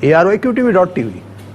ARYQTV.tv।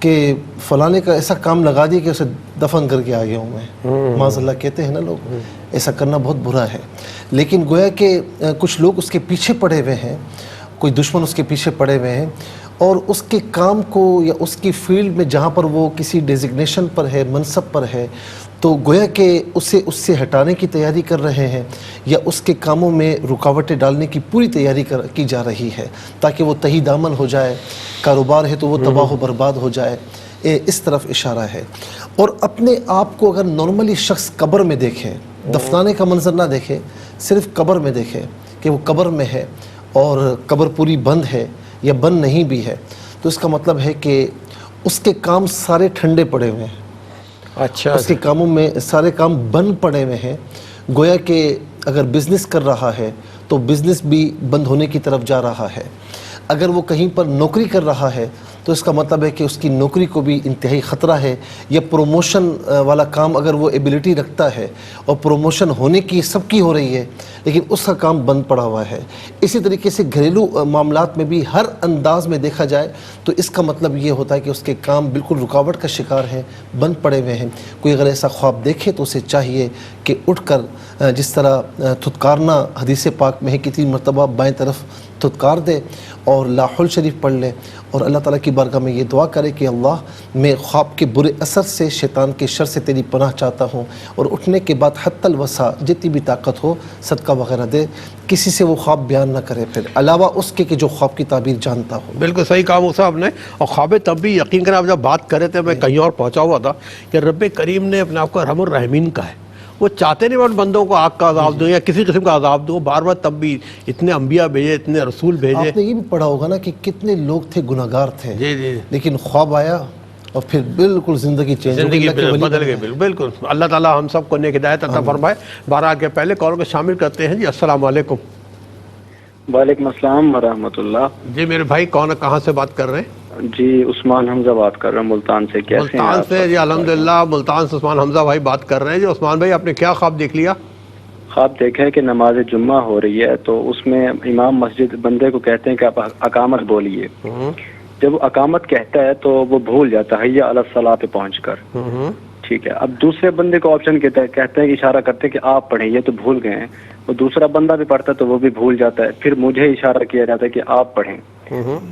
کہ فلانے کا ایسا کام لگا دیا کہ اسے دفن کر کے آ گیا ہوں میں، معاذ اللہ کہتے ہیں نا لوگ، ایسا کرنا بہت برا ہے. لیکن گویا کہ کچھ لوگ اس کے پیچھے پڑے ہوئے ہیں، کوئی دشمن اس کے پیچھے پڑے ہوئے ہیں، اور اس کے کام کو یا اس کی فیلڈ میں جہاں پر وہ کسی ڈیزگنیشن پر ہے، منصب پر ہے، تو گویا کہ اسے اس سے ہٹانے کی تیاری کر رہے ہیں، یا اس کے کاموں میں رکاوٹیں ڈالنے کی پوری تیاری کی جا رہی ہے تاکہ وہ تہی دامن ہو جائے، کاروبار ہے تو وہ تباہ و برباد ہو جائے. اس طرف اشارہ ہے. اور اپنے آپ کو اگر نارملی شخص قبر میں دیکھے، دفنانے کا منظر نہ دیکھے، صرف قبر میں دیکھے کہ وہ قبر میں ہے اور قبر پوری بند ہے یا بند نہیں بھی ہے، تو اس کا مطلب ہے کہ اس کے کام سارے ٹھنڈے پڑے ہوئے ہیں. اچھا، اس کے کاموں میں سارے کام بند پڑے ہوئے ہیں. گویا کہ اگر بزنس کر رہا ہے تو بزنس بھی بند ہونے کی طرف جا رہا ہے. اگر وہ کہیں پر نوکری کر رہا ہے تو اس کا مطلب ہے کہ اس کی نوکری کو بھی انتہائی خطرہ ہے. یا پروموشن والا کام اگر وہ ایبلٹی رکھتا ہے اور پروموشن ہونے کی سب کی ہو رہی ہے لیکن اس کا کام بند پڑا ہوا ہے. اسی طریقے سے گھریلو معاملات میں بھی ہر انداز میں دیکھا جائے تو اس کا مطلب یہ ہوتا ہے کہ اس کے کام بالکل رکاوٹ کا شکار ہیں، بند پڑے ہوئے ہیں. کوئی اگر ایسا خواب دیکھے تو اسے چاہیے کہ اٹھ کر جس طرح تھتکارنا حدیث پاک میں ہے کتنی مرتبہ بائیں طرف تھتکار دے اور لا حول شریف پڑھ لے اور اللہ تعالیٰ کی بارگاہ میں یہ دعا کرے کہ اللہ میں خواب کے برے اثر سے، شیطان کے شر سے تیری پناہ چاہتا ہوں، اور اٹھنے کے بعد حتی الوسع جتنی بھی طاقت ہو صدقہ وغیرہ دے. کسی سے وہ خواب بیان نہ کرے پھر علاوہ اس کے کہ جو خواب کی تعبیر جانتا ہو. بالکل صحیح کہا موسیٰ آپ نے. اور خواب تب بھی یقین کریں، آپ جب بات کرے تھے میں کہیں اور پہنچا ہوا تھا کہ رب کریم نے اپنے آپ کو ارحم الراحمین کا ہے. وہ چاہتے نہیں ان بندوں کو آگ کا عذاب دوں یا کسی قسم کا عذاب دوں، بار بار تب بھی اتنے انبیاء بھیجے، اتنے رسول بھیجے. آپ نے یہ بھی پڑھا ہوگا نا کہ کتنے لوگ تھے گناہگار تھے، جی جی، لیکن خواب آیا اور پھر بالکل زندگی چینج ہو گئی. زندگی بدل گئی. بالکل اللہ تعالیٰ ہم سب کو نیک ہدایت عطا فرمائے. 12 کے پہلے کالوں کو شامل کرتے ہیں. جی السلام علیکم. وعلیکم السلام ورحمۃ اللہ. جی میرے بھائی کون کہاں سے بات کر رہے ہیں؟ جی عثمان حمزہ بات کر رہا ہوں ملتان سے. کیسے ہیں ملتان آپ؟ سے. جی الحمدللہ ملتان سے عثمان حمزہ بھائی بات کر رہے ہیں. جی عثمان بھائی آپ نے کیا خواب دیکھ لیا؟ خواب دیکھا ہے کہ نماز جمعہ ہو رہی ہے تو اس میں امام مسجد بندے کو کہتے ہیں کہ آپ اقامت بولیے. جب وہ اقامت کہتا ہے تو وہ بھول جاتا ہے حی علی الصلاۃ پہ پہنچ کر. ٹھیک ہے. اب دوسرے بندے کو آپشن کہتے ہیں کہ اشارہ کرتے ہیں کہ آپ پڑھیں، یہ تو بھول گئے ہیں. وہ دوسرا بندہ بھی پڑھتا ہے تو وہ بھی بھول جاتا ہے. پھر مجھے اشارہ کیا جاتا ہے کہ آپ پڑھیں.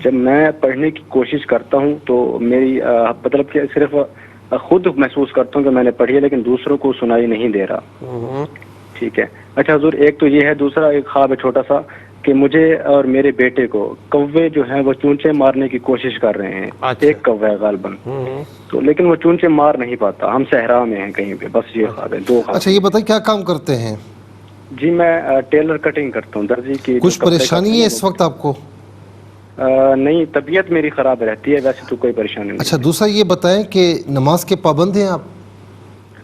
جب میں پڑھنے کی کوشش کرتا ہوں تو میری مطلب کہ صرف خود محسوس کرتا ہوں کہ میں نے پڑھی ہے لیکن دوسروں کو سنائی نہیں دے رہا. ٹھیک ہے. اچھا حضور ایک تو یہ ہے. دوسرا ایک خواب ہے چھوٹا سا کہ مجھے اور میرے بیٹے کو کوے جو ہیں وہ چونچے مارنے کی کوشش کر رہے ہیں. ایک کوہ ہے غالباً تو لیکن وہ چونچے مار نہیں پاتا. ہم صحرا میں ہیں کہیں پہ. بس یہ خواب ہے. 2 خواب. اچھا یہ بتائیں کیا کام کرتے ہیں؟ جی میں ٹیلر کٹنگ کرتا ہوں، درزی کی. کچھ پریشانی ہے اس وقت آپ کو؟ نہیں، طبیعت میری خراب رہتی ہے، ویسے تو کوئی پریشانی نہیں. اچھا دوسرا یہ بتائیں کہ نماز کے پابند ہیں آپ؟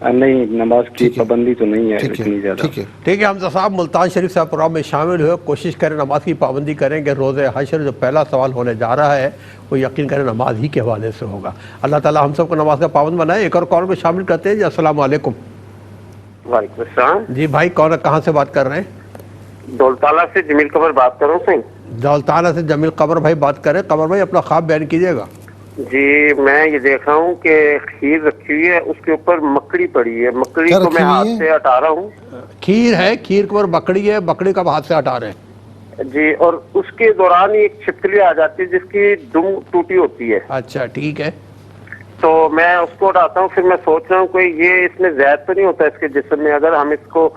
نہیں نماز کی پابندی تو نہیں ہے اتنی زیادہ. ٹھیک ہے حمزہ صاحب ملتان شریف سے پروگرام میں شامل ہوئے. کوشش کریں نماز کی پابندی کریں کہ روز حشر جو پہلا سوال ہونے جا رہا ہے وہ یقین کریں نماز ہی کے حوالے سے ہوگا. اللہ تعالیٰ ہم سب کو نماز کا پابند بنائے. ایک اور کال کو شامل کرتے ہیں. جی السلام علیکم. وعلیکم السلام. جی بھائی کون کہاں سے بات کر رہے ہیں؟ دولتالہ سے جمیل قمر بات کر رہا ہوں. دولتالہ سے جمیل قمر بھائی بات کریں. قمر بھائی اپنا خواب بیان کیجیے گا. جی میں یہ دیکھ رہا ہوں کہ کھیر رکھی ہوئی ہے، اس کے اوپر مکڑی پڑی ہے. مکڑی کو میں ہاتھ سے ہٹا رہا ہوں. کھیر ہے، کھیر کے اوپر مکڑی ہے، مکڑی کا ہاتھ سے ہٹا رہے ہیں. جی اور اس کے دوران ایک چھپکلی آ جاتی ہے جس کی دم ٹوٹی ہوتی ہے. اچھا ٹھیک ہے. تو میں اس کو ہٹاتا ہوں. پھر میں سوچ رہا ہوں کہ یہ اس میں زہر تو نہیں ہوتا اس کے جسم میں؟ اگر ہم اس کو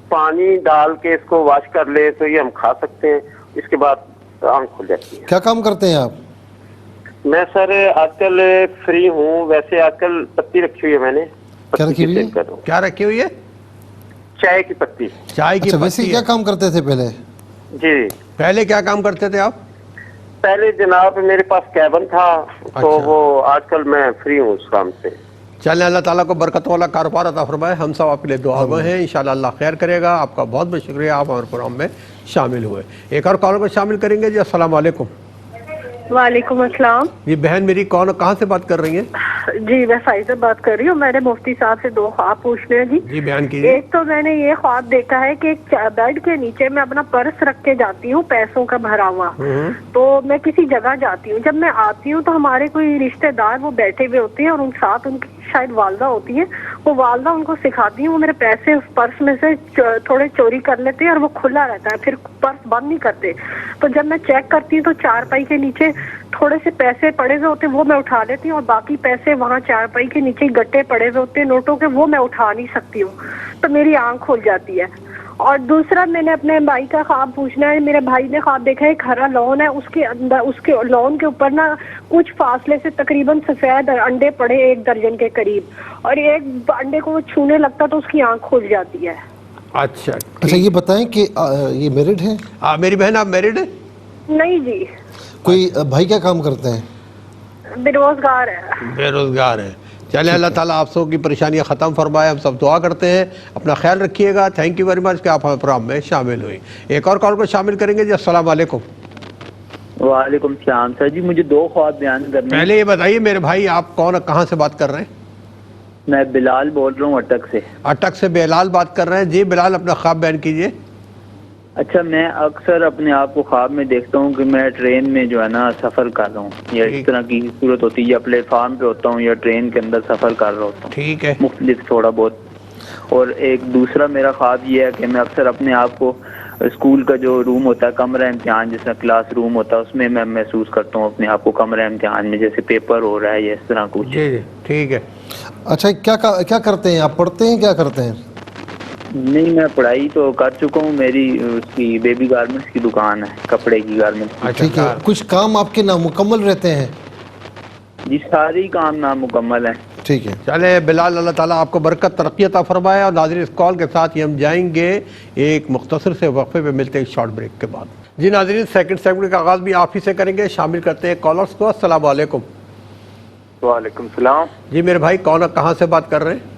پانی ڈال کے اس کو واش کر لے تو یہ ہم کھا سکتے ہیں. اس کے بعد آنکھ کھل جاتی ہے. کیا کام کرتے ہیں آپ؟ میں سر آج کل فری ہوں. ویسے آج کل پتی رکھی ہوئی ہے میں نے. کیا رکھی ہوئی ہے؟ کیا رکھی ہوئی ہے؟ چائے کی پتی. چائے کی اچھا ویسے پتی. کیا کام کرتے تھے پہلے؟ جی پہلے کیا کام کرتے تھے آپ؟ پہلے جناب میرے پاس کیبن تھا تو وہ آج کل میں فری ہوں اس کام سے. چلیں اللہ تعالیٰ کو برکت والا کاروبار عطا فرمائے. ہم سب آپ کے لیے دعا گو ہیں. انشاءاللہ اللہ خیر کرے گا. آپ کا بہت بہت شکریہ آپ ہمارے پروگرام میں شامل ہوئے. ایک اور کالر کو شامل کریں گے. جی السلام علیکم. وعلیکم السلام. یہ بہن میری کون کہاں سے بات کر رہی ہیں؟ جی میں فائزہ بات کر رہی ہوں. میں نے مفتی صاحب سے 2 خواب پوچھنے ہیں جی. جی بیان کیجیے. ایک تو میں نے یہ خواب دیکھا ہے کہ ایک بیڈ کے نیچے میں اپنا پرس رکھ کے جاتی ہوں پیسوں کا بھرا ہوا. تو میں کسی جگہ جاتی ہوں, جب میں آتی ہوں تو ہمارے کوئی رشتہ دار وہ بیٹھے ہوئے ہوتے ہیں اور ان ساتھ ان کی شاید والدہ ہوتی ہے. وہ والدہ ان کو سکھاتی ہیں, وہ میرے پیسے اس پرس میں سے تھوڑے چوری کر لیتے ہیں اور وہ کھلا رہتا ہے, پھر پرس بند نہیں کرتے. تو جب میں چیک کرتی ہوں تو 4 پائی کے نیچے تھوڑے سے پیسے پڑے ہوئے ہوتے ہیں, وہ میں اٹھا لیتی ہوں, اور باقی پیسے وہاں 4 پائی کے نیچے گٹے پڑے ہوئے ہوتے ہیں نوٹوں کے, وہ میں اٹھا نہیں سکتی ہوں. تو میری آنکھ کھل جاتی ہے. اور دوسرا میں نے اپنے بھائی کا خواب پوچھنا ہے. میرے بھائی نے خواب دیکھا ہے ایک ہرا لون ہے, اس کے اندر اس کے لون کے اوپر نا کچھ فاصلے سے تقریباً سفید انڈے پڑے 1 درجن کے قریب, اور ایک انڈے کو وہ چھونے لگتا تو اس کی آنکھ کھل جاتی ہے. اچھا یہ بتائیں کہ یہ میرڈ ہیں؟ میری بہن آپ میرڈ ہیں؟ نہیں جی. کوئی بھائی کیا کام کرتے ہیں؟ بے روزگار ہے. بے روزگار ہیں. چلے اللہ تعالیٰ آپ سب کی پریشانیاں ختم فرمائے. ہم سب دعا کرتے ہیں. اپنا خیال رکھیے گا. تھینک یو ویری مچ کہ آپ ہمارے پروگرام میں شامل ہوئی. ایک اور کال کو شامل کریں گے جی. السلام علیکم. وعلیکم السلام. سر جی مجھے 2 خواب بیان کرنے ہیں. پہلے یہ بتائیے میرے بھائی آپ کون کہاں سے بات کر رہے ہیں؟ میں بلال بول رہا ہوں اٹک سے. اٹک سے بلال بات کر رہے ہیں. جی بلال اپنا خواب بیان کیجیے. اچھا میں اکثر اپنے آپ کو خواب میں دیکھتا ہوں کہ میں ٹرین میں جو ہے نا سفر کر رہا ہوں, یا اس طرح کی صورت ہوتی ہے, یا پلیٹ فارم پہ ہوتا ہوں یا ٹرین کے اندر سفر کر رہا ہوتا ہوں. ٹھیک ہے. مختلف تھوڑا بہت. اور ایک دوسرا میرا خواب یہ ہے کہ میں اکثر اپنے آپ کو اسکول کا جو روم ہوتا ہے کمرہ امتحان جس طرح کلاس روم ہوتا ہے اس میں میں محسوس کرتا ہوں اپنے آپ کو کمرہ امتحان میں, جیسے پیپر ہو رہا ہے یا اس طرح کچھ. جی جی ٹھیک ہے. اچھا کیا کرتے ہیں آپ؟ پڑھتے ہیں؟ کیا کرتے ہیں؟ نہیں میں پڑھائی تو کر چکا ہوں. میری اس کی بیبی گارمنٹس کی دکان ہے, کپڑے کی گارمنٹس. ٹھیک ہے. کچھ کام آپ کے نامکمل رہتے ہیں؟ جی ساری کام نامکمل ہیں. ٹھیک ہے. چلے بلال اللہ تعالیٰ آپ کو برکت ترقی عطا فرمائے. اور ناظرین اس کال کے ساتھ ہی ہم جائیں گے ایک مختصر سے وقفے پہ, ملتے ہیں ایک شارٹ بریک کے بعد. جی ناظرین سیکنڈ سیگمنٹ کا آغاز بھی آپ ہی سے کریں گے. شامل کرتے ہیں کالرس کو. السلام علیکم. وعلیکم السلام. جی میرے بھائی کون کہاں سے بات کر رہے ہیں؟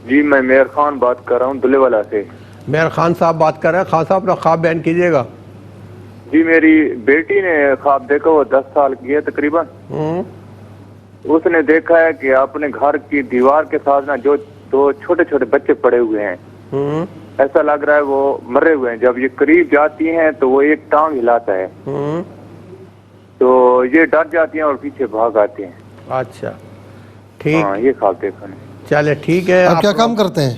جی میں میر خان بات کر رہا ہوں دلے والا سے. میر خان صاحب بات کر رہے ہیں. خان صاحب اپنا خواب بیان کیجیے گا. جی میری بیٹی نے خواب دیکھا, وہ 10 سال کی ہے تقریباً. اس نے دیکھا ہے کہ اپنے گھر کی دیوار کے ساتھ نا جو 2 چھوٹے چھوٹے بچے پڑے ہوئے ہیں, ایسا لگ رہا ہے وہ مرے ہوئے ہیں. جب یہ قریب جاتی ہیں تو وہ ایک ٹانگ ہلاتا ہے تو یہ ڈر جاتی ہیں اور پیچھے بھاگ آتے ہیں. اچھا ٹھیک. ہاں یہ خواب دیکھا نے. چلے ٹھیک ہے. آپ کیا کام کرتے ہیں؟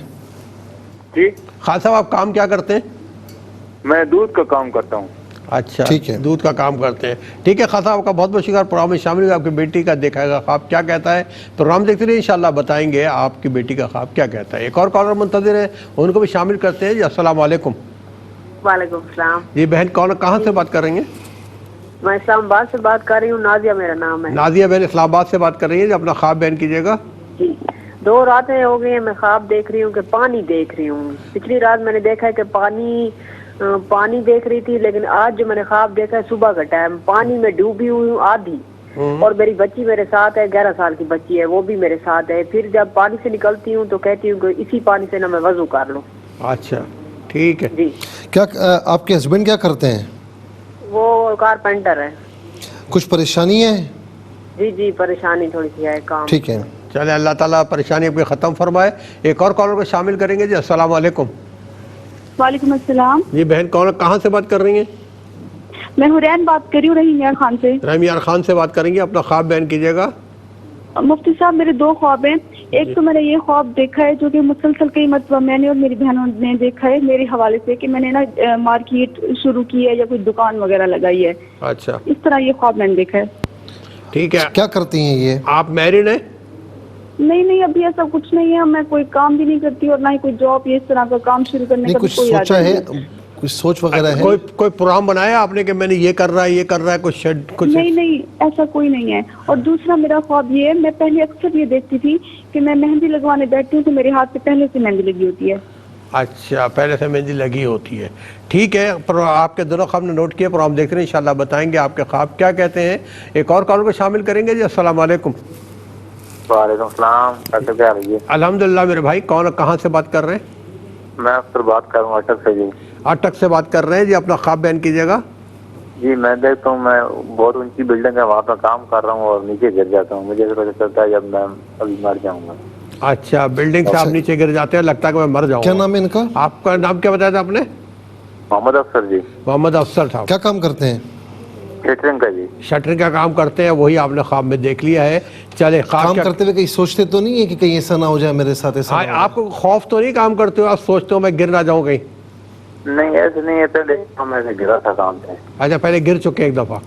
جی خان صاحب آپ کام کیا کرتے ہیں؟ میں دودھ کا کام کرتا ہوں. اچھا ٹھیک ہے. دودھ کا کام کرتے ہیں. ٹھیک ہے خان صاحب کا بہت بہت شکریہ. پروگرام میں شامل ہوئے. آپ کی بیٹی کا دیکھا گا خواب کیا کہتا ہے. پروگرام دیکھتے رہیے, انشاءاللہ بتائیں گے آپ کی بیٹی کا خواب کیا کہتا ہے. ایک اور کالر منتظر ہے, ان کو بھی شامل کرتے ہیں. جی السلام علیکم. وعلیکم السلام. جی بہن کہاں سے بات کر رہی ہیں؟ میں اسلام آباد سے بات کر رہی ہوں. نازیہ میرا نام ہے. نازیہ بہن اسلام آباد سے بات کر رہی ہیں. جی اپنا خواب بیان کیجیے گا. جی 2 راتیں ہو گئی ہیں میں خواب دیکھ رہی ہوں کہ پانی دیکھ رہی ہوں. پچھلی رات میں نے دیکھا ہے کہ پانی دیکھ رہی تھی, لیکن آج جو میں نے خواب دیکھا ہے صبح کا ٹائم پانی میں ڈوبی ہوئی ہوں آدھی, اور میری بچی میرے ساتھ ہے, 11 سال کی بچی ہے, وہ بھی میرے ساتھ ہے. پھر جب پانی سے نکلتی ہوں تو کہتی ہوں کہ اسی پانی سے نہ میں وضو کر لوں. اچھا ٹھیک ہے. جی کیا آپ کے ہسبینڈ کیا کرتے ہیں؟ وہ کارپینٹر ہے. کچھ پریشانی ہے؟ جی پریشانی تھوڑی سی ہے کام. ٹھیک ہے. چلے اللہ تعالیٰ پریشانی اپنی ختم فرمائے. ایک اور کالر کو شامل کریں گے. جی السلام علیکم. وعلیکم السلام. جی بہن کہاں سے بات کر رہی ہیں؟ میں حرین بات کر رہی ہوں رحیم یار خان سے. رحیم یار خان سے بات کریں گے. اپنا خواب بیان کیجیے گا. مفتی صاحب میرے 2 خواب ہیں. ایک تو میں نے یہ خواب دیکھا ہے جو کہ مسلسل کئی مرتبہ میں نے اور میری بہنوں نے دیکھا ہے میرے حوالے سے, کہ میں نے نا مارکیٹ شروع کی ہے یا کوئی دکان وغیرہ لگائی ہے. اچھا اس طرح یہ خواب میں نے دیکھا ہے. ٹھیک ہے. کیا کرتی ہیں یہ؟ آپ میرڈ ہیں؟ نہیں ابھی ایسا کچھ نہیں ہے. میں کوئی کام بھی نہیں کرتی اور نہ ہی کوئی جاب یا اس طرح کا کام شروع کرنے کا کچھ کوئی سوچا ارادہ ہے؟ نہیں. کچھ سوچ وغیرہ ہے؟ کوئی پروگرام بنایا آپ نے کہ میں نے یہ کر رہا ہے کچھ نہیں ایسا کوئی نہیں ہے. اور دوسرا میرا خواب یہ ہے, میں پہلے اکثر یہ دیکھتی تھی کہ میں مہندی لگوانے بیٹھتی ہوں تو میرے ہاتھ پہ پہلے سے مہندی لگی ہوتی ہے. اچھا پہلے سے مہندی لگی ہوتی ہے. ٹھیک ہے. آپ کے دونوں خواب نے نوٹ کیا. پروگرام دیکھ رہے ہیں, انشاءاللہ بتائیں گے آپ کے خواب کیا کہتے ہیں. ایک اور کال کو شامل کریں گے. جی السلام علیکم. وعلیکم السلام. کیسے کیا رہی ہے؟ الحمدللہ. میرے بھائی کہاں سے بات کر رہے ہیں؟ میں اکثر بات کر رہا ہوں اٹک سے. جی اٹک سے بات کر رہے ہیں. جی اپنا خواب بیان کیجیے گا. جی میں دیکھتا ہوں میں بہت اونچی بلڈنگ ہے وہاں پہ کام کر رہا ہوں اور نیچے گر جاتا ہوں. مجھے پتہ چلتا ہے جب میں ابھی مر جاؤں گا. اچھا بلڈنگ سے آپ نیچے گر جاتے ہیں, لگتا ہے کہ میں مر جاؤں کیا گا. نام ہے ان کا؟ آپ کا نام کیا بتایا تھا آپ نے؟ محمد افسر جی. محمد افسر صاحب. کیا کام کرتے ہیں؟ کیٹرنگ کا جی. شٹرنگ کا کام کرتے ہیں, وہی آپ نے خواب میں دیکھ لیا ہے. چلے خواب کام کیا کرتے ہوئے کہیں سوچتے تو نہیں ہے کہ کہیں ایسا نہ ہو جائے میرے ساتھ, ایسا ہاں نہ ہو جائے؟ آپ کو خوف تو نہیں کام کرتے ہو, آپ سوچتے ہو میں گر نہ جاؤں کہیں؟ نہیں ایسے نہیں ہے, پہلے میں سے گرا تھا کام پہ. اچھا پہلے گر چکے ایک دفعہ.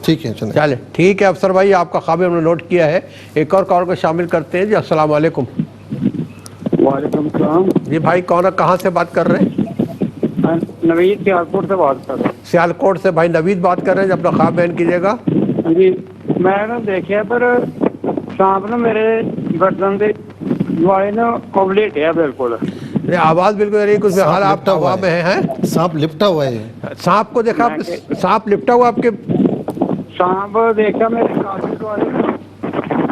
ٹھیک ہے چلیں. چلے ٹھیک ہے افسر بھائی, آپ کا خواب ہم نے نوٹ کیا ہے. ایک اور کال کو شامل کرتے ہیں جی. السلام علیکم. وعلیکم السلام. جی بھائی کون, کہاں سے بات کر رہے ہیں؟ نوید سیالکوٹ سے بات کر رہا ہوں. سیالکوٹ سے بھائی نوید بات کر رہے ہیں, جب اپنا خواب بیان کیجیے گا. جی میں نا دیکھا پر سانپ نا میرے گردن سے والے نا اوبلیٹ ہے بالکل. آواز بالکل نہیں, کچھ حال آپ ہوا میں ہیں. سانپ لپٹا ہوا ہے. سانپ کو دیکھا آپ نے, سانپ لپٹا ہوا آپ کے؟ سانپ دیکھا میرے کافی والے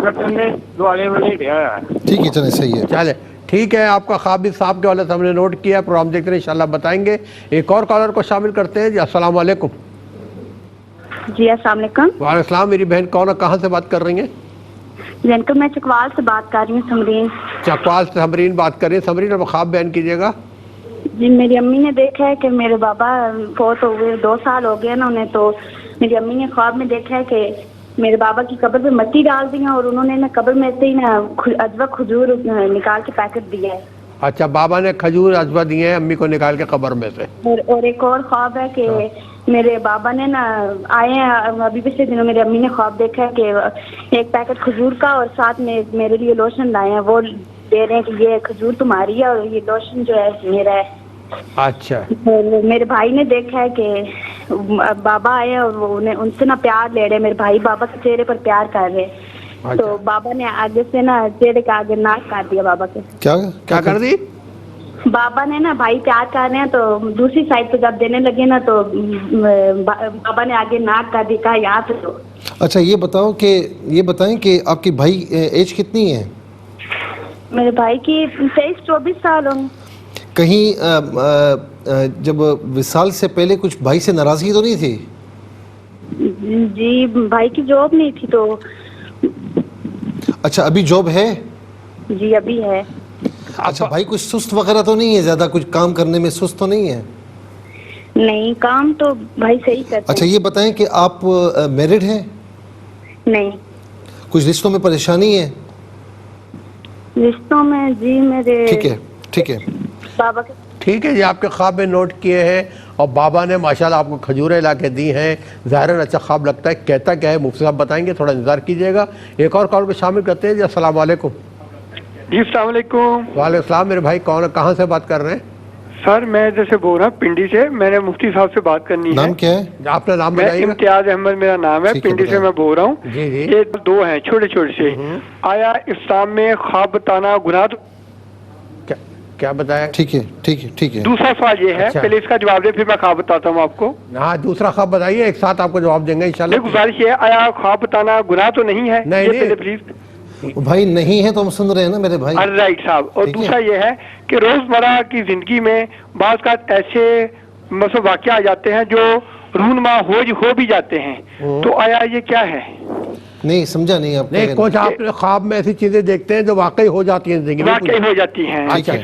گردن سے والے اوبلیٹ ہے. ٹھیک ہے چلیں صحیح ہے. چلے ٹھیک ہے, آپ کا خواب بھی سانپ کے والے سے ہم نے نوٹ کیا ہے. پروگرام دیکھتے ہیں انشاءاللہ بتائیں گے. ایک اور کالر کو شامل کرتے ہیں جی. السلام علیکم. جی السلام علیکم. وعلیکم السلام. میری بہن کون ہے, کہاں سے بات کر رہی ہیں؟ جی انکل میں چکوال سے بات کر رہی ہوں, سمرین. چکوال سے سمرین بات کر رہی ہیں. سمرین اب خواب بیان کیجیے گا. جی میری امی نے دیکھا ہے کہ میرے بابا فوت ہو گئے, 2 سال ہو گئے نا انہیں. تو میری امی نے خواب میں دیکھا ہے کہ میرے بابا کی قبر پہ مٹی ڈال دی ہے اور انہوں نے نا قبر میں سے ہی نا اجوا کھجور نکال کے پیکٹ دیا ہے. اچھا بابا نے کھجور اجوا دیے ہیں امی کو نکال کے قبر میں سے. اور ایک اور خواب ہے کہ میرے بابا نے نا آئے ہیں ابھی پچھلے دنوں, میری امی نے خواب دیکھا ہے کہ ایک پیکٹ کھجور کا اور ساتھ میں میرے لیے لوشن لائے ہیں. وہ دے رہے ہیں کہ یہ کھجور تمہاری ہے اور یہ لوشن جو ہے میرا ہے. اچھا میرے بھائی نے دیکھا ہے کہ بابا آئے اور وہ ان سے نا پیار لے رہے. میرے بھائی بابا کے چہرے پر پیار کر رہے. تو بابا نے آگے سے نا چہرے کے آگے ناک کر دیا بابا کے. کیا کر دی؟ بابا نے نا بھائی پیار کر رہے ہیں تو دوسری سائڈ پہ جب دینے لگے نا تو بابا نے آگے ناک کر دی, کہا یہاں سے دو. اچھا یہ بتائیں کہ آپ کی بھائی ایج کتنی ہے؟ میرے بھائی کی 23-24 سال ہوں. کہیں جب وصال سے پہلے کچھ بھائی سے ناراضگی تو نہیں تھی؟ جی بھائی کی جاب نہیں تھی تو. اچھا ابھی جاب ہے؟ جی ابھی ہے. اچھا بھائی کچھ سست وغیرہ تو نہیں ہے, زیادہ کچھ کام کرنے میں سست تو نہیں ہے؟ نہیں کام تو بھائی صحیح کرتے ہیں. اچھا یہ بتائیں کہ آپ میرڈ ہیں؟ نہیں. کچھ رشتوں میں پریشانی ہے؟ رشتوں میں جی میرے ٹھیک ہے بابا کے. ٹھیک ہے جی, آپ کے خواب میں نوٹ کیے ہیں اور بابا نے ماشاءاللہ آپ کو کھجوریں لا کے دی ہیں. ظاہراً اچھا خواب لگتا ہے. کہتا کیا ہے مفتی صاحب بتائیں گے, تھوڑا انتظار کیجیے گا. ایک اور کال کو شامل کرتے ہیں جی. السلام علیکم. جی السلام علیکم. وعلیکم السلام. میرے بھائی کون, کہاں سے بات کر رہے ہیں؟ سر میں جیسے بول رہا ہوں پنڈی سے. میں نے مفتی صاحب سے بات کرنی ہے. نام کیا ہے؟ اپنا نام میں بتائیے گا. امتیاز احمد میرا نام ہے, پنڈی سے میں بول رہا ہوں. جی جی. یہ 2 ہیں چھوٹے چھوٹے سے. آیا اسلام میں خواب بتانا گناہ؟ کیا بتایا؟ ٹھیک ہے. دوسرا سوال یہ ہے, پہلے اس کا جواب دے پھر میں خواب بتاتا ہوں آپ کو. ہاں دوسرا خواب بتائیے, ایک ساتھ آپ کو جواب دیں گے انشاءاللہ. گزارش ہے, آیا خواب بتانا گناہ تو نہیں ہے؟ نہیں پلیز. بھائی نہیں ہے تو ہم سن رہے ہیں نا میرے بھائی. رائٹ صاحب. اور دوسرا یہ ہے کہ روزمرہ کی زندگی میں بعض کا ایسے مثلا واقعہ آ جاتے ہیں جو رونما ہو بھی جاتے ہیں, تو آیا یہ کیا ہے؟ نہیں سمجھا نہیں آپ. نہیں کچھ آپ خواب میں ایسی چیزیں دیکھتے ہیں جو واقعی ہو جاتی ہیں زندگی میں. واقعی ہو جاتی ہیں. اچھا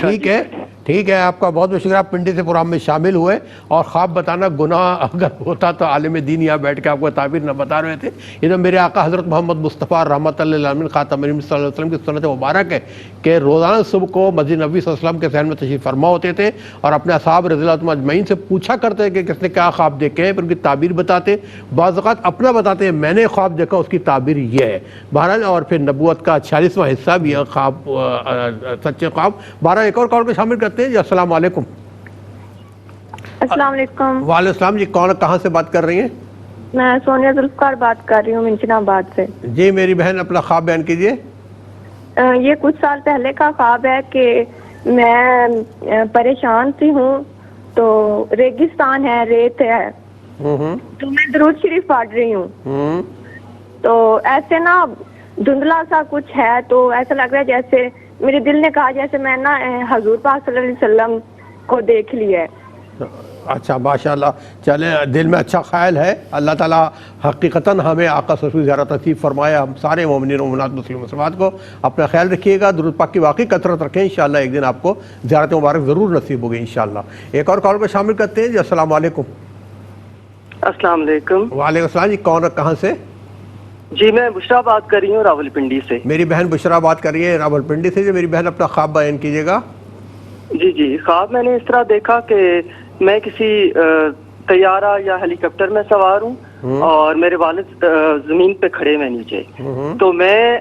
ٹھیک ہے, آپ کا بہت بہت شکریہ. آپ پنڈی سے پروگرام میں شامل ہوئے. اور خواب بتانا گناہ اگر ہوتا تو عالم دین یہاں بیٹھ کے آپ کو تعبیر نہ بتا رہے تھے. یہ تو میرے آقا حضرت محمد مصطفیٰ رحمۃ اللہ للعالمین خاتم النبیین صلی اللہ علیہ وسلم کی سنت مبارک ہے کہ روزانہ صبح کو مسجد نبوی صلی اللہ علیہ وسلم کے ذہن میں تشریف فرما ہوتے تھے اور اپنے اصحاب رضی اللہ عنہم اجمعین سے پوچھا کرتے کہ کس نے کیا خواب دیکھے ہیں, پھر ان کی تعبیر بتاتے. بعض اوقات اپنا بتاتے ہیں میں نے خواب دیکھا, اس کی تعبیر یہ ہے. بہرحال اور پھر نبوت کا 46واں حصہ بھی ہے خواب, سچے خواب. بہرحال ایک اور کال کو شامل کرتے ہیں جی. السلام علیکم. السلام علیکم. وعلیکم السلام. جی کون, کہاں سے بات کر رہی ہیں؟ میں سونیا ذوالفقار بات کر رہی ہوں منچنا آباد سے. جی میری بہن اپنا خواب بیان کیجیے. یہ کچھ سال پہلے کا خواب ہے کہ میں پریشان سی ہوں, تو ریگستان ہے, ریت ہے, تو میں درود شریف پڑھ رہی ہوں. تو ایسے نا دھندلا سا کچھ ہے, تو ایسا لگ رہا ہے جیسے میرے دل نے کہا جیسے میں نا حضور پاک صلی اللہ علیہ وسلم کو دیکھ لیا ہے. اچھا ماشاءاللہ، چلیں دل میں اچھا خیال ہے. اللہ تعالیٰ حقیقتاً ہمیں آقا صلی اللہ علیہ وسلم زیارت نصیب فرمائے. ہم سارے مومنین و مومنات مسلم مسلمات کو اپنا خیال رکھیے گا، درود پاک کی واقعی کثرت رکھیں. انشاءاللہ ایک دن آپ کو زیارت مبارک ضرور نصیب ہوگی انشاءاللہ. ایک اور کال کو شامل کرتے ہیں جی. السلام علیکم. السلام علیکم. وعلیکم السلام جی. کون کہاں سے؟ جی میں بشرا بات کر رہی ہوں راولپنڈی سے. میری بہن بشرا بات کر رہی ہے راولپنڈی سے. میری بہن اپنا خواب بیان کیجیے گا. جی خواب میں نے اس طرح دیکھا کہ میں کسی طیارہ یا ہیلی کاپٹر میں سوار ہوں اور میرے والد زمین پہ کھڑے ہوئے نیچے. تو میں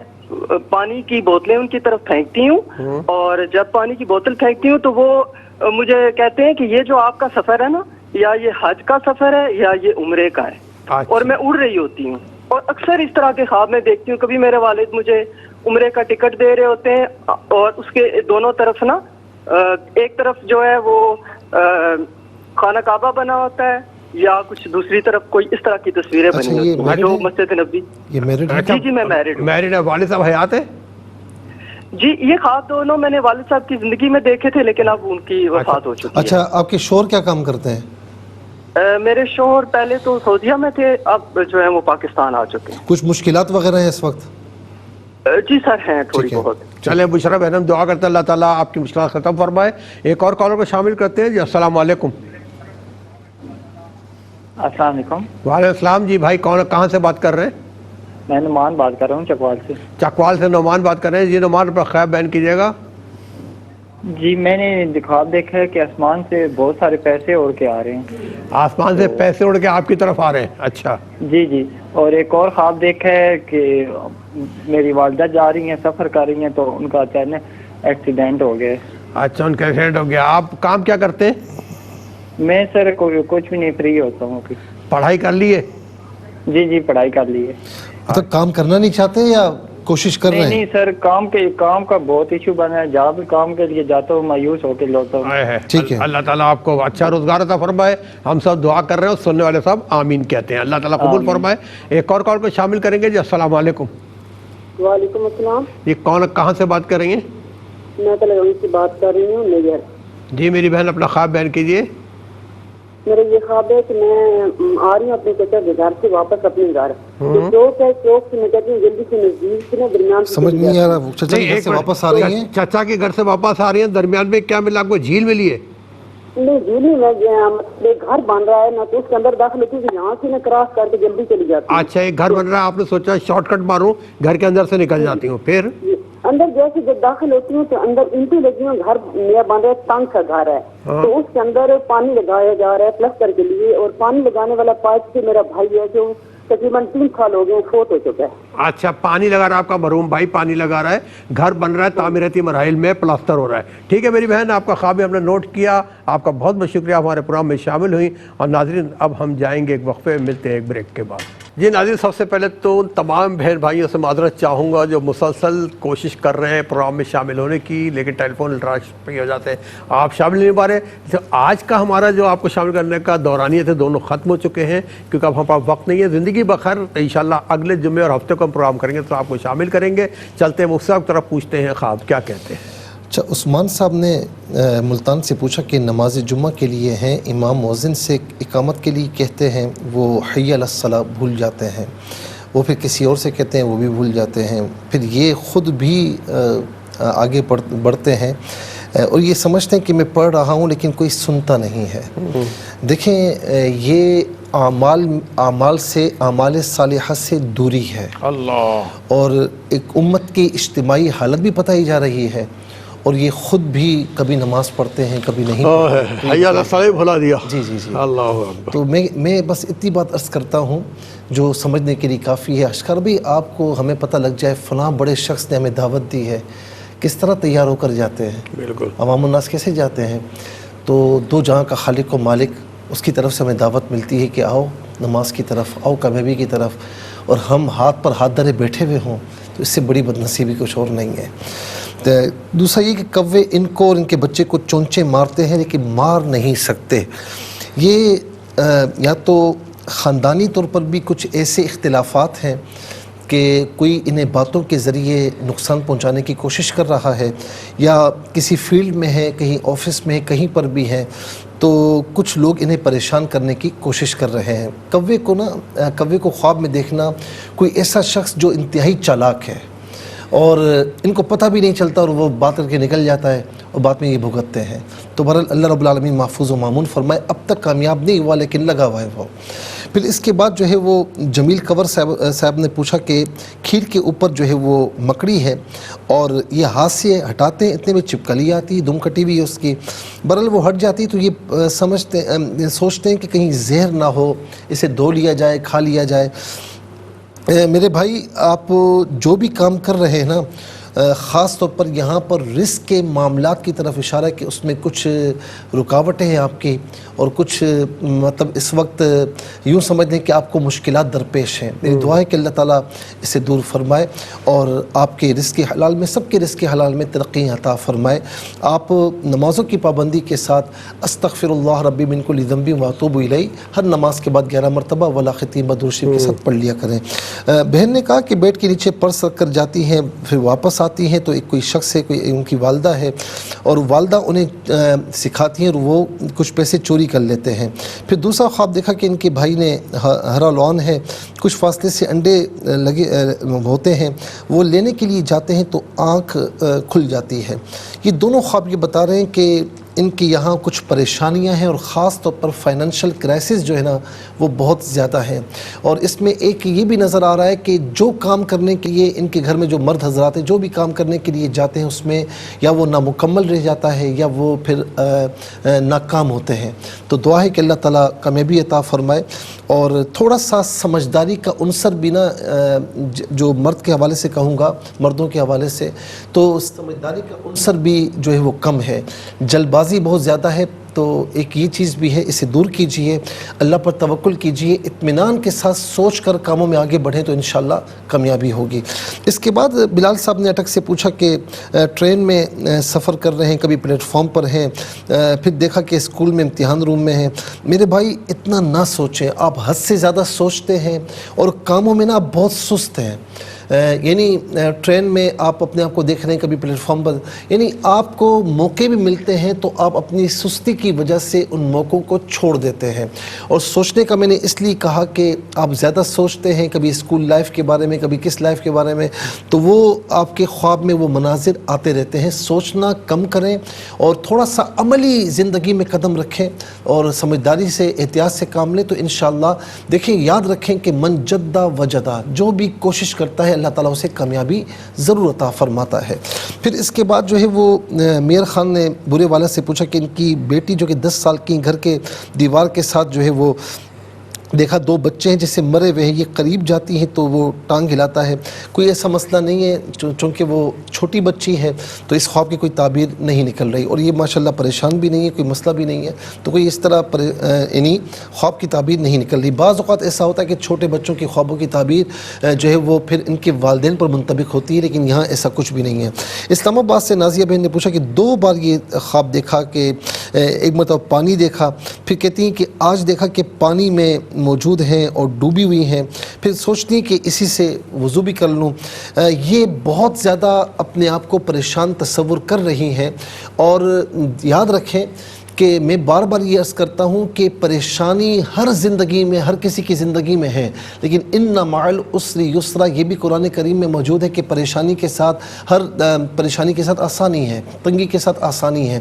پانی کی بوتلیں ان کی طرف پھینکتی ہوں اور جب پانی کی بوتل پھینکتی ہوں تو وہ مجھے کہتے ہیں کہ یہ جو آپ کا سفر ہے نا، یا یہ حج کا سفر ہے یا یہ عمرے کا ہے. اور میں اڑ رہی ہوتی ہوں اور اکثر اس طرح کے خواب میں دیکھتی ہوں. کبھی میرے والد مجھے عمرے کا ٹکٹ دے رہے ہوتے ہیں اور اس کے دونوں طرف نا ایک طرف جو ہے وہ خانہ کعبہ بنا ہوتا ہے یا کچھ دوسری طرف کوئی اس طرح کی تصویریں بنی ہوتی ہیں جو مسجد نبوی. یہ میرڈ ہے؟ جی میں میرڈ ہوں. میرڈ ہے. والد صاحب حیات ہے؟ جی یہ خواب دونوں میں نے والد صاحب کی زندگی میں دیکھے تھے لیکن اب ان کی وفات ہو چکی ہے. اچھا آپ کے شوہر کیا کام کرتے ہیں؟ میرے شوہر پہلے تو سعودیہ میں تھے، اب جو ہے وہ پاکستان آ چکے ہیں. کچھ مشکلات وغیرہ ہیں اس وقت؟ جی سر ہیں تھوڑی بہت. چلیں بشرا بہن، ہم دعا کرتے ہیں اللہ تعالیٰ آپ کی مشکلات ختم فرمائے. ایک اور کالر کو شامل کرتے ہیں جی. السلام علیکم. السلام علیکم. وعلیکم السلام جی. بھائی کون کہاں سے بات کر رہے ہیں؟ میں نعمان بات کر رہا ہوں چکوال سے. چکوال سے نعمان بات کر رہے ہیں جی. نعمان پر خیال بیان کیجیے گا. جی میں نے خواب دیکھا ہے کہ آسمان سے بہت سارے پیسے اڑ کے آ رہے ہیں. آسمان سے پیسے اڑ کے آپ کی طرف آ رہے ہیں؟ اچھا جی. اور ایک اور خواب دیکھا ہے کہ میری والدہ جا رہی ہیں، سفر کر رہی ہیں تو ان کا اچانک ایکسیڈنٹ ہو گیا. اچھا ان کا ایکسیڈنٹ ہو گیا. آپ کام کیا کرتے ہیں؟ میں سر کچھ بھی نہیں، فری ہوتا ہوں. پڑھائی کر لیے؟ جی پڑھائی کر لی ہے. تو کام کرنا نہیں چاہتے یا کوشش کر رہے ہیں؟ نہیں سر، کام کا بہت ایشو بنا ہے. جہاں بھی کام کے لیے جاتا ہوں مایوس ہو کے لوٹتا ہوں. ٹھیک ہے. اللہ تعالیٰ آپ کو اچھا روزگار عطا فرمائے. ہم سب دعا کر رہے ہیں، سننے والے سب آمین کہتے ہیں. اللہ تعالیٰ قبول فرمائے. ایک اور کال کو شامل کریں گے جی. السلام علیکم. وعلیکم السلام. یہ کون کہاں سے بات کر رہی ہیں؟ میں تلگنگ سے بات کر رہی ہوں نگر. جی میری بہن اپنا خواب بیان کیجیے. میرا یہ خواب ہے کہ میں آ رہی ہوں اپنے چچا کے گھر سے واپس اپنے گھر. چوک ہے، چوک سے میں کہتی ہوں جلدی سے نزدیک سے نا درمیان سے. سمجھ نہیں آ رہا. چچا کے گھر سے واپس آ رہی ہیں؟ چچا کے گھر سے واپس آ رہی ہیں، درمیان میں کیا ملا؟ آپ کو جھیل ملی ہے؟ نہیں جھیل نہیں، میں گھر بن رہا ہے نا تو اس کے اندر داخل ہوتی ہے، یہاں سے نا کراس کر کے جلدی چلی جاتی ہوں. اچھا ایک گھر بن رہا ہے، آپ نے سوچا شارٹ کٹ ماروں، گھر کے اندر سے نکل جاتی ہوں. پھر اندر جیسے جب داخل ہوتی ہوں تو اندر اینٹیں لگی ہوں، گھر نیا بن رہا ہے، تنگ کا گھر ہے. تو اس کے اندر پانی لگایا جا رہا ہے پلستر کے لیے، اور پانی لگانے والا پائپ سے میرا بھائی ہے جو تقریباً 3 سال ہو گئے فوت ہو چکا ہے. اچھا پانی لگا رہا ہے آپ کا مرحوم بھائی، پانی لگا رہا ہے، گھر بن رہا ہے، تعمیراتی مراحل میں پلاسٹر ہو رہا ہے. ٹھیک ہے میری بہن، آپ کا خواب ہم نے نوٹ کیا. آپ کا بہت بہت شکریہ ہمارے پروگرام میں شامل ہوئی. اور ناظرین اب ہم جائیں گے ایک وقفے، ملتے ہیں ایک بریک کے بعد. جی ناظرین، سب سے پہلے تو تمام بہن بھائیوں سے معذرت چاہوں گا جو مسلسل کوشش کر رہے ہیں پروگرام میں شامل ہونے کی، لیکن ٹیلی فون ٹراش پہ ہو جاتے ہیں، آپ شامل نہیں پا رہے. تو آج کا ہمارا جو آپ کو شامل کرنے کا دورانیے تھے دونوں ختم ہو چکے ہیں کیونکہ اب ہمارے پاس وقت نہیں ہے. زندگی بخیر انشاءاللہ اگلے جمعے اور ہفتے کو ہم پروگرام کریں گے تو آپ کو شامل کریں گے. چلتے ہیں مفتی صاحب کی طرف، پوچھتے ہیں خواب کیا کہتے ہیں. اچھا عثمان صاحب نے ملتان سے پوچھا کہ نماز جمعہ کے لیے ہیں، امام مؤذن سے اقامت کے لیے کہتے ہیں، وہ حی علی الصلاۃ بھول جاتے ہیں، وہ پھر کسی اور سے کہتے ہیں وہ بھی بھول جاتے ہیں، پھر یہ خود بھی آگے بڑھتے ہیں اور یہ سمجھتے ہیں کہ میں پڑھ رہا ہوں لیکن کوئی سنتا نہیں ہے. دیکھیں یہ اعمال سے، اعمال صالحہ سے دوری ہے اللہ، اور ایک امت کی اجتماعی حالت بھی بتائی جا رہی ہے، اور یہ خود بھی کبھی نماز پڑھتے ہیں کبھی نہیں پڑھتے. حی علی الصلاۃ بھلا دیا. جی اللہ اکبر. تو میں بس اتنی بات عرض کرتا ہوں جو سمجھنے کے لیے کافی ہے. اشکر بھی آپ کو ہمیں پتہ لگ جائے فلاں بڑے شخص نے ہمیں دعوت دی ہے، کس طرح تیار ہو کر جاتے ہیں، بالکل عوام الناس کیسے جاتے ہیں. تو دو جہاں کا خالق و مالک، اس کی طرف سے ہمیں دعوت ملتی ہے کہ آؤ نماز کی طرف، آؤ کامیابی کی طرف، اور ہم ہاتھ پر ہاتھ دھرے بیٹھے ہوئے ہوں تو اس سے بڑی بدنصیبی کچھ اور نہیں ہے. دوسرا یہ کہ کوے ان کو اور ان کے بچے کو چونچے مارتے ہیں لیکن مار نہیں سکتے. یہ یا تو خاندانی طور پر بھی کچھ ایسے اختلافات ہیں کہ کوئی انہیں باتوں کے ذریعے نقصان پہنچانے کی کوشش کر رہا ہے، یا کسی فیلڈ میں ہے، کہیں آفس میں ہے، کہیں پر بھی ہے تو کچھ لوگ انہیں پریشان کرنے کی کوشش کر رہے ہیں. کوے کو خواب میں دیکھنا کوئی ایسا شخص جو انتہائی چالاک ہے اور ان کو پتہ بھی نہیں چلتا اور وہ بات کر کے نکل جاتا ہے اور بعد میں یہ بھگتتے ہیں. تو بہرحال اللہ رب العالمین محفوظ و معمون فرمائے. اب تک کامیاب نہیں ہوا لیکن لگا ہوا ہے وہ. پھر اس کے بعد جو ہے وہ جمیل کنور صاحب نے پوچھا کہ کھیر کے اوپر جو ہے وہ مکڑی ہے اور یہ ہاتھ سے ہٹاتے ہیں, اتنے میں چپکلی آتی ہے, دم کٹی ہوئی ہے اس کی. بہرحال وہ ہٹ جاتی تو یہ سوچتے ہیں کہ کہیں زہر نہ ہو, اسے دھو لیا جائے, کھا لیا جائے. میرے بھائی, آپ جو بھی کام کر رہے ہیں نا, خاص طور پر یہاں پر رزق کے معاملات کی طرف اشارہ کہ اس میں کچھ رکاوٹیں ہیں آپ کی اور کچھ مطلب اس وقت یوں سمجھ لیں کہ آپ کو مشکلات درپیش ہیں. میری دعا ہے کہ اللہ تعالیٰ اسے دور فرمائے اور آپ کے رزق حلال میں, سب کے رزق حلال میں ترقی عطا فرمائے. آپ نمازوں کی پابندی کے ساتھ استغفر اللہ ربی من کل ذنب واتوب الیہ ہر نماز کے بعد 11 مرتبہ ولا ختیم درود شریف کے ساتھ پڑھ لیا کریں. بہن نے کہا کہ بیڈ کے نیچے پرس رکھ کر جاتی ہیں, پھر واپس آتی ہیں تو ایک کوئی شخص ہے, کوئی ان کی والدہ ہے اور والدہ انہیں سکھاتی ہیں اور وہ کچھ پیسے چوری کر لیتے ہیں. پھر دوسرا خواب دیکھا کہ ان کے بھائی نے ہرا لون ہے, کچھ فاصلے سے انڈے لگے ہوتے ہیں, وہ لینے کے لیے جاتے ہیں تو آنکھ کھل جاتی ہے. یہ دونوں خواب یہ بتا رہے ہیں کہ ان کی یہاں کچھ پریشانیاں ہیں اور خاص طور پر فائنینشیل کرائسس جو ہے نا وہ بہت زیادہ ہیں. اور اس میں ایک یہ بھی نظر آ رہا ہے کہ جو کام کرنے کے لیے ان کے گھر میں جو مرد حضرات ہیں جو بھی کام کرنے کے لیے جاتے ہیں اس میں یا وہ نامکمل رہ جاتا ہے یا وہ پھر ناکام ہوتے ہیں. تو دعا ہے کہ اللہ تعالیٰ کامیابی عطا فرمائے. اور تھوڑا سا سمجھداری کا عنصر بھی نا, جو مرد کے حوالے سے کہوں گا, مردوں کے حوالے سے تو سمجھداری کا عنصر بھی جو ہے وہ کم ہے, جلد بازی بہت زیادہ ہے. تو ایک یہ چیز بھی ہے, اسے دور کیجئے, اللہ پر توکل کیجئے, اطمینان کے ساتھ سوچ کر کاموں میں آگے بڑھیں تو انشاءاللہ کامیابی ہوگی. اس کے بعد بلال صاحب نے اٹک سے پوچھا کہ ٹرین میں سفر کر رہے ہیں, کبھی پلیٹ فارم پر ہیں, پھر دیکھا کہ اسکول میں امتحان روم میں ہیں. میرے بھائی اتنا نہ سوچیں, آپ حد سے زیادہ سوچتے ہیں اور کاموں میں نا آپ بہت سست ہیں. یعنی ٹرین میں آپ اپنے آپ کو دیکھ رہے ہیں, کبھی پلیٹ فارم پر, یعنی آپ کو موقع بھی ملتے ہیں تو آپ اپنی سستی کی وجہ سے ان موقعوں کو چھوڑ دیتے ہیں. اور سوچنے کا میں نے اس لیے کہا کہ آپ زیادہ سوچتے ہیں, کبھی اسکول لائف کے بارے میں, کبھی کس لائف کے بارے میں, تو وہ آپ کے خواب میں وہ مناظر آتے رہتے ہیں. سوچنا کم کریں اور تھوڑا سا عملی زندگی میں قدم رکھیں اور سمجھداری سے, احتیاط سے کام لیں تو انشاءاللہ دیکھیں, یاد رکھیں کہ من جدہ وجدہ, جو بھی کوشش کرتا ہے اللہ تعالیٰ اسے کامیابی ضرور عطا فرماتا ہے. پھر اس کے بعد جو ہے وہ میر خان نے برے والد سے پوچھا کہ ان کی بیٹی جو کہ 10 سال کی گھر کے دیوار کے ساتھ جو ہے وہ دیکھا 2 بچے ہیں جسے مرے ہوئے ہیں, یہ قریب جاتی ہیں تو وہ ٹانگ ہلاتا ہے. کوئی ایسا مسئلہ نہیں ہے, چونکہ وہ چھوٹی بچی ہے تو اس خواب کی کوئی تعبیر نہیں نکل رہی اور یہ ماشاءاللہ پریشان بھی نہیں ہے, کوئی مسئلہ بھی نہیں ہے, تو کوئی اس طرح یعنی خواب کی تعبیر نہیں نکل رہی. بعض اوقات ایسا ہوتا ہے کہ چھوٹے بچوں کی خوابوں کی تعبیر جو ہے وہ پھر ان کے والدین پر منطبق ہوتی ہے, لیکن یہاں ایسا کچھ بھی نہیں ہے. اسلام آباد سے نازیہ بہن نے پوچھا کہ 2 بار یہ خواب دیکھا کہ ایک مرتبہ پانی دیکھا, پھر کہتی ہیں کہ آج دیکھا کہ پانی میں موجود ہیں اور ڈوبی ہوئی ہیں, پھر سوچتی ہیں کہ اسی سے وضو بھی کر لوں. یہ بہت زیادہ اپنے آپ کو پریشان تصور کر رہی ہیں. اور یاد رکھیں کہ میں بار بار یہ عرض کرتا ہوں کہ پریشانی ہر زندگی میں, ہر کسی کی زندگی میں ہے, لیکن ان مع العسر یسرا, یہ بھی قرآن کریم میں موجود ہے کہ پریشانی کے ساتھ, ہر پریشانی کے ساتھ آسانی ہے, تنگی کے ساتھ آسانی ہے.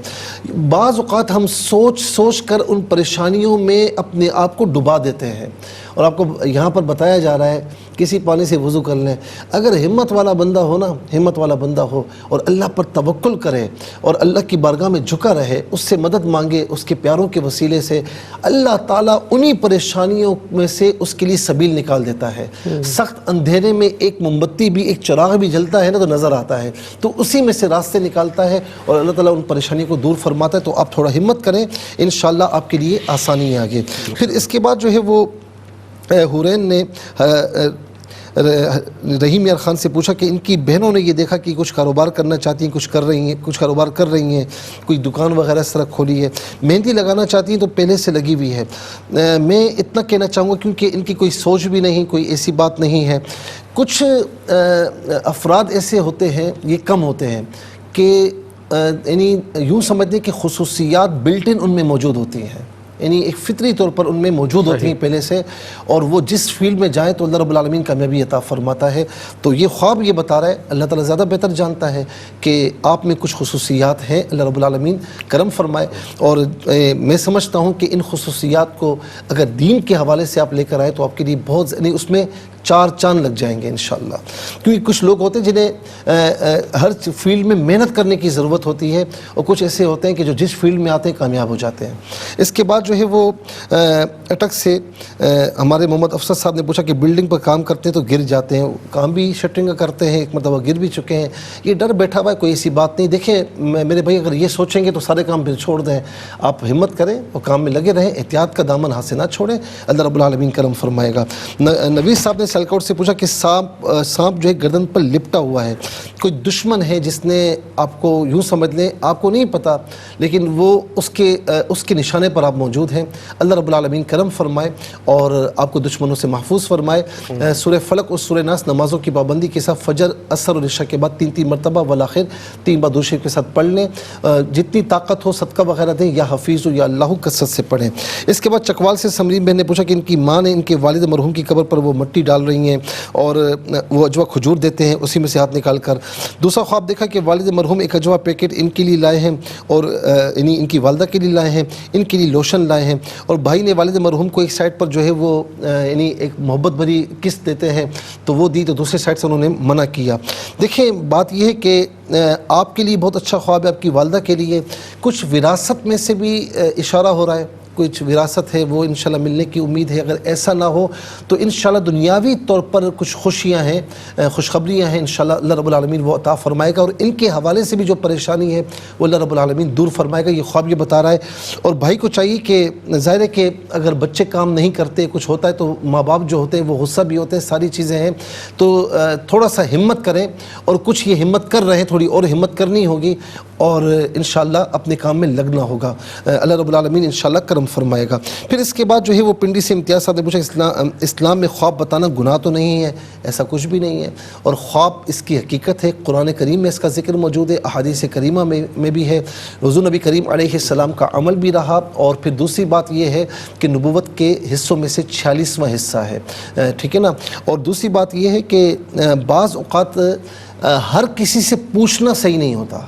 بعض اوقات ہم سوچ کر ان پریشانیوں میں اپنے آپ کو ڈبا دیتے ہیں اور آپ کو یہاں پر بتایا جا رہا ہے کسی پانی سے وضو کر لیں. اگر ہمت والا بندہ ہو نا, ہمت والا بندہ ہو اور اللہ پر توکل کرے اور اللہ کی بارگاہ میں جھکا رہے, اس سے مدد مانگے, اس کے پیاروں کے وسیلے سے اللہ تعالیٰ انہی پریشانیوں میں سے اس کے لیے سبیل نکال دیتا ہے. سخت اندھیرے میں ایک موم بتی بھی, ایک چراغ بھی جلتا ہے نا تو نظر آتا ہے, تو اسی میں سے راستے نکالتا ہے اور اللہ تعالیٰ ان پریشانیوں کو دور فرماتا ہے. تو آپ تھوڑا ہمت کریں, انشاءاللہ آپ کے لیے آسانی ہے آگے. پھر اس کے بعد جو ہے وہ حورین نے رحیم یار خان سے پوچھا کہ ان کی بہنوں نے یہ دیکھا کہ کچھ کاروبار کرنا چاہتی ہیں, کچھ کر رہی ہیں, کچھ کاروبار کر رہی ہیں, کوئی دکان وغیرہ اس طرح کھولی ہے, مہندی لگانا چاہتی ہیں تو پہلے سے لگی ہوئی ہے. میں اتنا کہنا چاہوں گا کیونکہ ان کی کوئی سوچ بھی نہیں, کوئی ایسی بات نہیں ہے. کچھ افراد ایسے ہوتے ہیں, یہ کم ہوتے ہیں, کہ یعنی یوں سمجھ لیں کہ خصوصیات بلٹ ان میں موجود ہوتی ہیں، یعنی ایک فطری طور پر ان میں موجود ہوتی ہیں پہلے سے، اور وہ جس فیلڈ میں جائیں تو اللہ رب العالمین کامیابی عطا فرماتا ہے۔ تو یہ خواب یہ بتا رہا ہے، اللہ تعالیٰ زیادہ بہتر جانتا ہے کہ آپ میں کچھ خصوصیات ہیں، اللہ رب العالمین کرم فرمائے۔ اور میں سمجھتا ہوں کہ ان خصوصیات کو اگر دین کے حوالے سے آپ لے کر آئے تو آپ کے لیے بہت، یعنی اس میں 4 چاند لگ جائیں گے انشاءاللہ، کیونکہ کچھ لوگ ہوتے ہیں جنہیں ہر فیلڈ میں محنت کرنے کی ضرورت ہوتی ہے، اور کچھ ایسے ہوتے ہیں کہ جو جس فیلڈ میں آتے ہیں کامیاب ہو جاتے ہیں۔ اس کے بعد جو ہے وہ اٹک سے ہمارے محمد افسر صاحب نے پوچھا کہ بلڈنگ پر کام کرتے ہیں تو گر جاتے ہیں، کام بھی شٹرنگ کرتے ہیں، ایک مرتبہ گر بھی چکے ہیں، یہ ڈر بیٹھا ہوا ہے، کوئی ایسی بات نہیں۔ دیکھیں میرے بھائی، اگر یہ سوچیں گے تو سارے کام پھر چھوڑ دیں، آپ ہمت کریں اور کام میں لگے رہیں، احتیاط کا دامن ہاتھ سے نہ چھوڑیں، اللہ رب العالمین کرم فرمائے گا۔ نویس صاحب نے سیلکاؤٹ سے پوچھا کہ سانپ جو ہے گردن پر لپٹا ہوا ہے، کوئی دشمن ہے جس نے آپ کو، یوں سمجھ لیں آپ کو نہیں پتا لیکن وہ اس کے نشانے پر آپ موجود ہیں، اللہ رب العالمین کرم فرمائے اور آپ کو دشمنوں سے محفوظ فرمائے۔ سورہ فلق اور سورہ ناس نمازوں کی پابندی کے ساتھ فجر، عصر اور عشاء کے بعد 3 مرتبہ والآخر 3 بار درود شریف کے ساتھ پڑھ لیں، جتنی طاقت ہو صدقہ وغیرہ دیں، یا حفیظ ہو یا اللہ کثرت سے پڑھیں۔ اس کے بعد چکوال سے سمرین بہن نے پوچھا کہ ان کی ماں نے ان کے والد مرحوم کی قبر پر وہ مٹی ڈال رہی ہیں اور وہ اجوا کھجور دیتے ہیں اسی میں سے ہاتھ نکال کر۔ دوسرا خواب دیکھا کہ والد مرحوم ایک اجوا پیکٹ ان کے لیے لائے ہیں اور یعنی ان کی والدہ کے لیے لائے ہیں، ان کے لیے لوشن لائے ہیں، اور بھائی نے والد مرحوم کو ایک سائڈ پر جو ہے وہ یعنی ایک محبت بھری قسط دیتے ہیں تو وہ دی، تو دوسرے سائڈ سے انہوں نے منع کیا۔ دیکھیں بات یہ ہے کہ آپ کے لیے بہت اچھا خواب ہے، آپ کی والدہ کے لیے کچھ وراثت میں سے بھی اشارہ ہو رہا ہے، کچھ وراثت ہے وہ انشاءاللہ ملنے کی امید ہے۔ اگر ایسا نہ ہو تو انشاءاللہ دنیاوی طور پر کچھ خوشیاں ہیں، خوشخبریاں ہیں، انشاءاللہ اللہ رب العالمین وہ عطا فرمائے گا، اور ان کے حوالے سے بھی جو پریشانی ہے وہ اللہ رب العالمین دور فرمائے گا، یہ خواب یہ بتا رہا ہے۔ اور بھائی کو چاہیے کہ ظاہر ہے کہ اگر بچے کام نہیں کرتے، کچھ ہوتا ہے تو ماں باپ جو ہوتے ہیں وہ غصہ بھی ہوتے ہیں، ساری چیزیں ہیں، تو تھوڑا سا ہمت کریں، اور کچھ یہ ہمت کر رہے ہیں، تھوڑی اور ہمت کرنی ہوگی اور انشاءاللہ اپنے کام میں لگنا ہوگا، اللہ رب العالمین انشاءاللہ کرم فرمائے گا۔ پھر اس کے بعد جو ہے وہ پنڈی سے امتیاز صاحب نے پوچھا اسلام میں خواب بتانا گناہ تو نہیں ہے؟ ایسا کچھ بھی نہیں ہے، اور خواب اس کی حقیقت ہے، قرآن کریم میں اس کا ذکر موجود ہے، احادیث کریمہ میں بھی ہے، حضور نبی کریم علیہ السلام کا عمل بھی رہا، اور پھر دوسری بات یہ ہے کہ نبوت کے حصوں میں سے 46واں حصہ ہے، ٹھیک ہے نا۔ اور دوسری بات یہ ہے کہ بعض اوقات ہر کسی سے پوچھنا صحیح نہیں ہوتا،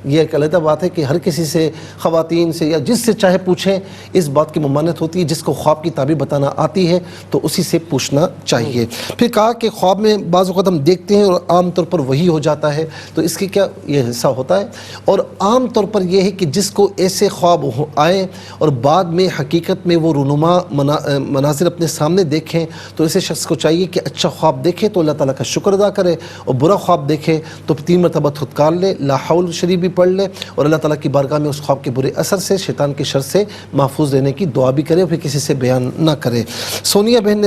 یہ ایک علیحدہ بات ہے کہ ہر کسی سے، خواتین سے یا جس سے چاہے پوچھیں، اس بات کی ممانعت ہوتی ہے، جس کو خواب کی تعبیر بتانا آتی ہے تو اسی سے پوچھنا چاہیے۔ پھر کہا کہ خواب میں بعض اوقات ہم دیکھتے ہیں اور عام طور پر وہی ہو جاتا ہے، تو اس کی کیا یہ حصہ ہوتا ہے، اور عام طور پر یہ ہے کہ جس کو ایسے خواب آئیں اور بعد میں حقیقت میں وہ رونما مناظر اپنے سامنے دیکھیں تو ایسے شخص کو چاہیے کہ اچھا خواب دیکھے تو اللہ تعالیٰ کا شکر ادا کرے، اور برا خواب دیکھے تو 3 مرتبہ تھتکار لے، لا حول شریف بھی پڑھ لے، اور اللہ تعالیٰ کی بارگاہ میں اس خواب کے برے اثر سے، شیطان کے شر سے محفوظ رہنے کی دعا بھی کرے، اور پھر کسی سے بیان نہ کرے۔ سونیا بہن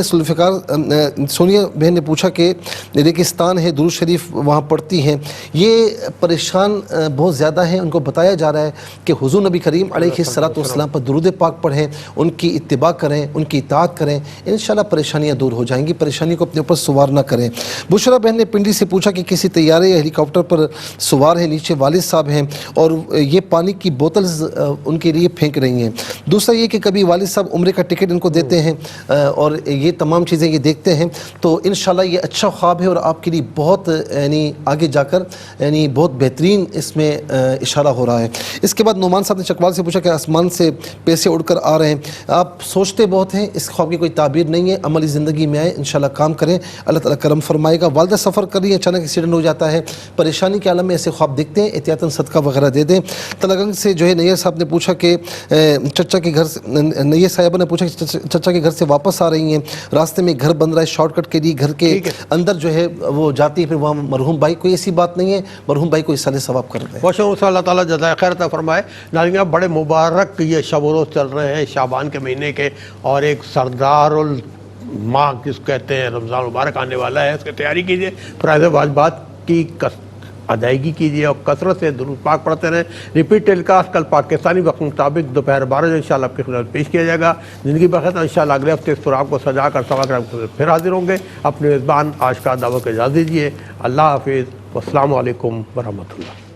نے پوچھا کہ ریگستان ہے، درود شریف وہاں پڑھتی ہیں، یہ پریشان بہت زیادہ ہیں، ان کو بتایا جا رہا ہے کہ حضور نبی کریم علیہ الصلوۃ والسلام پر درود پاک پڑھیں، ان کی اتباع کریں، ان کی اطاعت کریں، انشاءاللہ پریشانیاں دور ہو جائیں گی، پریشانی کو اپنے اوپر سوار نہ کریں۔ بشرا بہن نے پنڈی سے پوچھا کہ کسی طیارے یا ہیلی کاپٹر پر سوار ہیں، نیچے والد صاحب ہیں اور یہ پانی کی بوتلز ان کے لیے پھینک رہی ہیں۔ دوسرا یہ کہ کبھی والد صاحب عمرے کا ٹکٹ ان کو دیتے ہیں اور یہ تمام چیزیں یہ دیکھتے ہیں، تو انشاءاللہ یہ اچھا خواب ہے اور آپ کے لیے بہت یعنی آگے جا کر یعنی بہت بہترین اس میں اشارہ ہو رہا ہے۔ اس کے بعد نعمان صاحب نے چکوال سے پوچھا کہ آسمان سے پیسے اڑ کر آ رہے ہیں، آپ سوچتے بہت ہیں، اس خواب کی کوئی تعبیر نہیں ہے، عملی زندگی میں آئے، انشاءاللہ کام کریں، اللہ تعالیٰ کرم فرمائے گا۔ والدہ سفر کر رہی ہے، اچانک ایکسیڈنٹ ہو جاتا ہے، پریشانی کے عالم میں ایسے خواب دیکھتے ہیں، احتیاطاً صدقہ وغیرہ دے دیں۔ تلگنگ سے جو ہے نیّر صاحب نے پوچھا کہ چچا کے گھر سے، نیّر صاحبہ نے پوچھا کہ چچا کے گھر سے واپس آ رہی ہیں، راستے میں گھر بن رہا ہے، شارٹ کٹ کے لیے گھر کے اندر جو ہے وہ جاتی ہے، پھر وہاں مرحوم بھائی، کوئی ایسی بات نہیں ہے، مرحوم بھائی کو اصالِ ثواب کر دیں۔ بہت شکریہ، اللہ تعالیٰ جزائے خیر عطا فرمائے۔ ناظرین بڑے مبارک یہ شب و روز چل رہے ہیں شعبان کے مہینے کے، اور ایک سردار الماہ جس کو کہتے ہیں رمضان مبارک آنے والا ہے، اس کی تیاری کیجیے، فرائض واجبات کی ادائیگی کیجیے اور کثرت سے درود پاک پڑھتے رہیں۔ ریپیٹ ٹیلی کاسٹ کل پاکستانی وقت مطابق دوپہر 12 بجے انشاءاللہ آپ کی خدمت پیش کیا جائے گا۔ زندگی بخیر، انشاءاللہ اگلے ہفتے اس پروگرام کو سجا کر سوا کر پھر حاضر ہوں گے۔ اپنے میزبان آج کا دعوت کو اجازت دیجیے، اللہ حافظ، والسلام علیکم ورحمۃ اللہ۔